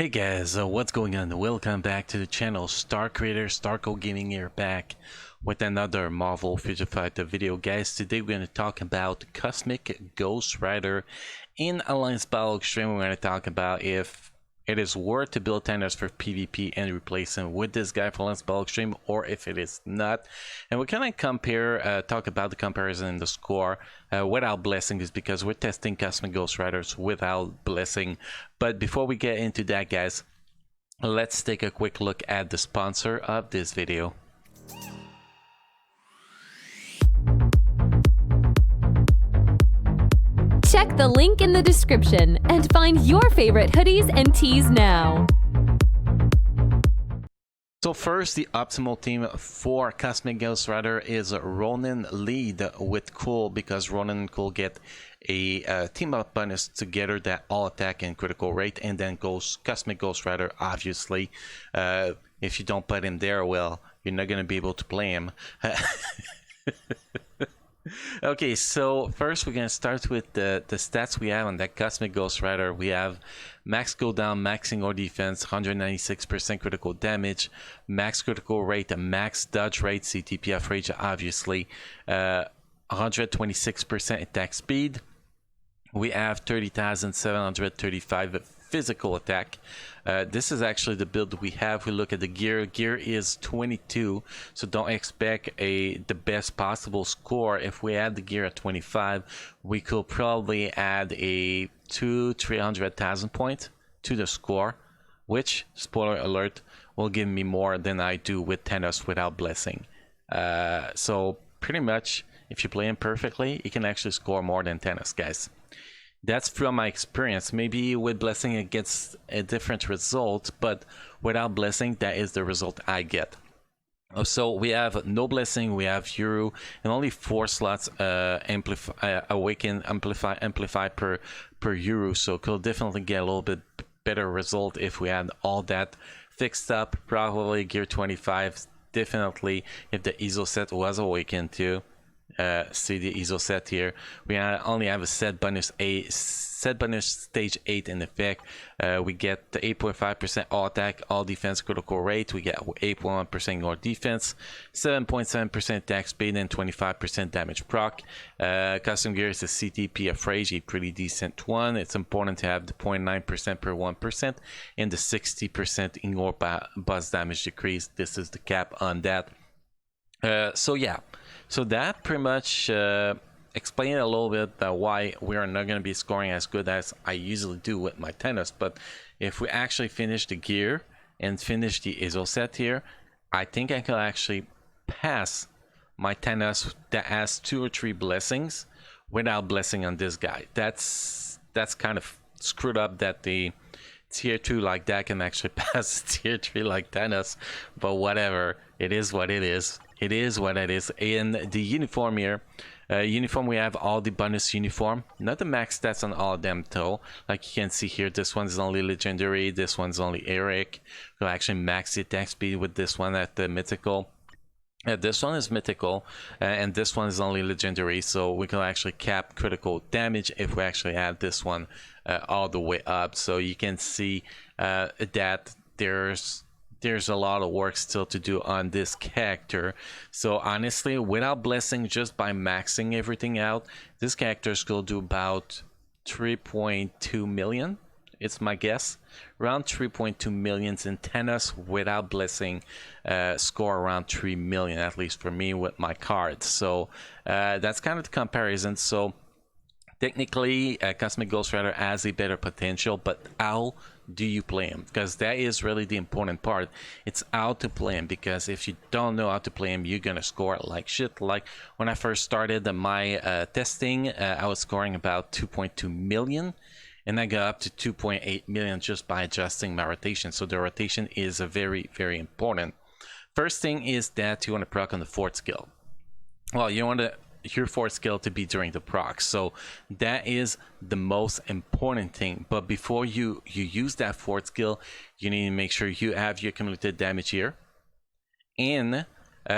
Hey guys, what's going on? Welcome back to the channel. Star Creator, Starco Gaming here, back with another Marvel Future Fighter video. Guys, today we're going to talk about Cosmic Ghost Rider in Alliance Battle Extreme. We're going to talk about if it is worth to build Thanos for PvP and replace him with this guy for Alliance Battle Extreme, or if it is not. And we're going to compare, talk about the comparison in the score without blessing, is because we're testing Cosmic Ghost Riders without blessing. But before we get into that, guys, let's take a quick look at the sponsor of this video. Check the link in the description and find your favorite hoodies and tees now. So first, the optimal team for Cosmic Ghost Rider is Ronin lead with Cool, because Ronin and Cool get a team up bonus together that all attack and critical rate, and then goes Cosmic Ghost Rider. Obviously, if you don't put him there, well, you're not gonna be able to play him. Okay, so first we're gonna start with the stats we have on that Cosmic Ghost Rider. We have max cooldown, maxing or defense, 196% critical damage, max critical rate, max dodge rate, CTPF rage, obviously, 126% attack speed. We have 30,735 physical attack. This is actually the build we have. We look at the gear. Gear is 22, so don't expect the best possible score. If we add the gear at 25, we could probably add a 200,000-300,000 point to the score, which, spoiler alert, will give me more than I do with Thanos without blessing. So pretty much, if you play him perfectly, you can actually score more than Thanos, guys. That's from my experience. Maybe with blessing it gets a different result, but without blessing, that is the result I get. So we have no blessing, we have Yuru, and only 4 slots awaken, amplify per Yuru. So could definitely get a little bit better result if we had all that fixed up. Probably gear 25, definitely if the ESO set was awakened too. See the ESO set here. We only have a set bonus stage 8 in effect. We get the 8.5% all attack, all defense, critical rate. We get 8.1% more defense, 7.7% attack speed, and 25% damage proc. Custom gear is a CTPF rage, a pretty decent one. It's important to have the 0.9% per 1% and the 60% in-war boss damage decrease. This is the cap on that. So yeah. So that pretty much explains a little bit why we are not going to be scoring as good as I usually do with my Thanos. But if we actually finish the gear and finish the ESO set here, I think I can actually pass my Thanos that has 2 or 3 blessings without blessing on this guy. That's kind of screwed up that the tier 2 like that can actually pass tier 3 like Thanos, but whatever, it is what it is. It is what it is. In the uniform here, uniform, we have all the bonus uniform, not the max stats on all of them though. Like you can see here, this one's only legendary, this one's only Eric. We'll actually max the attack speed with this one at the mythical. This one is mythical, and this one is only legendary, so we can actually cap critical damage if we actually add this one all the way up. So you can see that there's a lot of work still to do on this character. So honestly, without blessing, just by maxing everything out, this character will do about 3.2 million. It's my guess, around 3.2 million in Thanos without blessing, score around 3 million, at least for me with my cards. So that's kind of the comparison. So technically, Cosmic Ghost Rider has a better potential, but how do you play him? Because that is really the important part. It's how to play him, because if you don't know how to play him, you're gonna score like shit. Like when I first started my testing, I was scoring about 2.2 million, and I got up to 2.8 million just by adjusting my rotation. So the rotation is very, very important. First thing is that you want to proc on the 4th skill. Well, you want your 4th skill to be during the proc, so that is the most important thing. But before you use that 4th skill, you need to make sure you have your cumulative damage here, and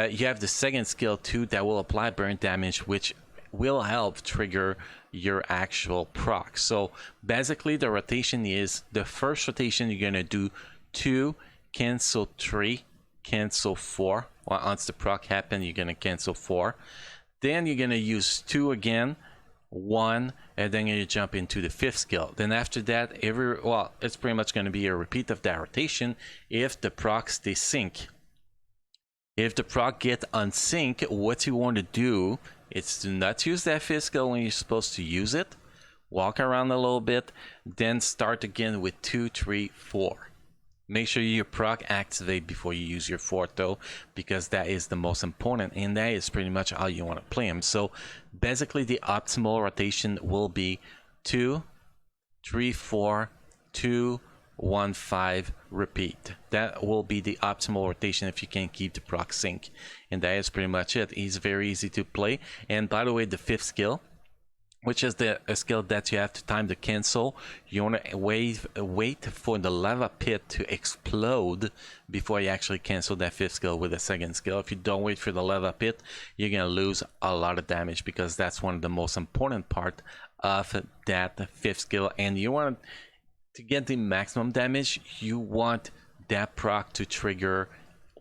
you have the 2nd skill too that will apply burn damage, which will help trigger your actual proc. So basically the rotation is, the first rotation you're gonna do 2, cancel 3, cancel 4. Well, once the proc happen, you're gonna cancel 4. Then you're gonna use 2 again, 1, and then you jump into the 5th skill. Then after that, it's pretty much gonna be a repeat of that rotation if the proc stays sync. If the proc get unsync, what you want to do is to not use that 5th skill when you're supposed to use it. Walk around a little bit, then start again with 2, 3, 4. Make sure your proc activate before you use your 4th though, because that is the most important, and that is pretty much how you want to play them. So basically the optimal rotation will be 2, 3, 4, 2, 1, 5, repeat. That will be the optimal rotation if you can keep the proc sync, and that is pretty much it. It's very easy to play. And by the way, the 5th skill, which is a skill that you have to time to cancel, you want to wait for the lava pit to explode before you actually cancel that 5th skill with the 2nd skill. If you don't wait for the lava pit, you're gonna lose a lot of damage, because that's one of the most important part of that 5th skill. And you want to get the maximum damage, you want that proc to trigger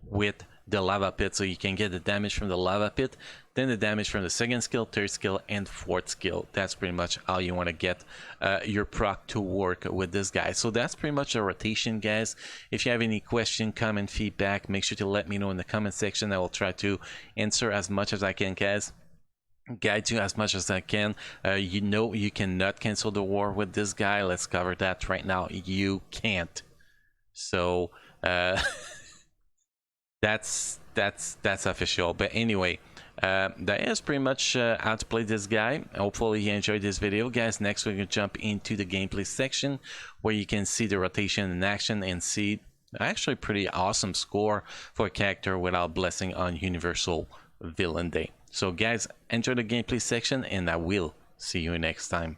with the lava pit, so you can get the damage from the lava pit, then the damage from the 2nd skill, 3rd skill, and 4th skill. That's pretty much how you want to get your proc to work with this guy. So that's pretty much a rotation, guys. If you have any question, comment, feedback, make sure to let me know in the comment section. I will try to answer as much as I can, guys. Guide you as much as I can. You know you cannot cancel the war with this guy. Let's cover that right now. You can't. So that's official. But anyway, that is pretty much how to play this guy. Hopefully you enjoyed this video, guys. Next we're gonna jump into the gameplay section, where you can see the rotation in action and see actually pretty awesome score for a character without blessing on Universal Villain Day. So guys, enjoy the gameplay section, and I will see you next time.